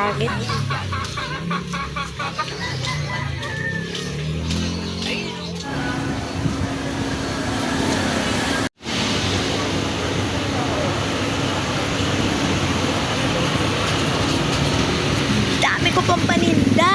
nuggets. Dami ko pang paninda.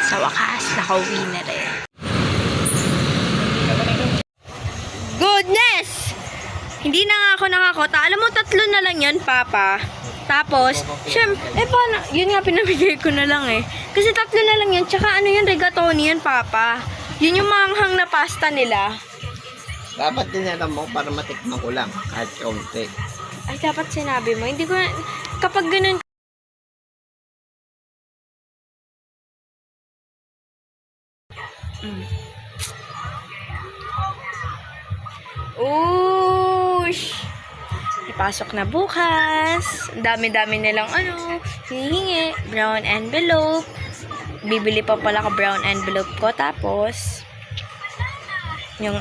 Sa wakas, nakauwi na rin. Goodness! Hindi na nga ako nakakota. Alam mo, 3 na lang yan, Papa. Tapos, paano? Yun nga, pinamigay ko na lang eh. Kasi 3 na lang yan. Tsaka ano yun, rigatoni yan, Papa. Yun yung manghang na pasta nila. Dapat din alam mo para matikman ko lang, kahit kaunti. Ay, dapat sinabi mo. Hindi ko na, kapag ganun, Ush! Ipasok na bukas. Ang dami-dami nilang hihingi. Brown envelope. Bibili pa pala ko brown envelope ko. Tapos, yung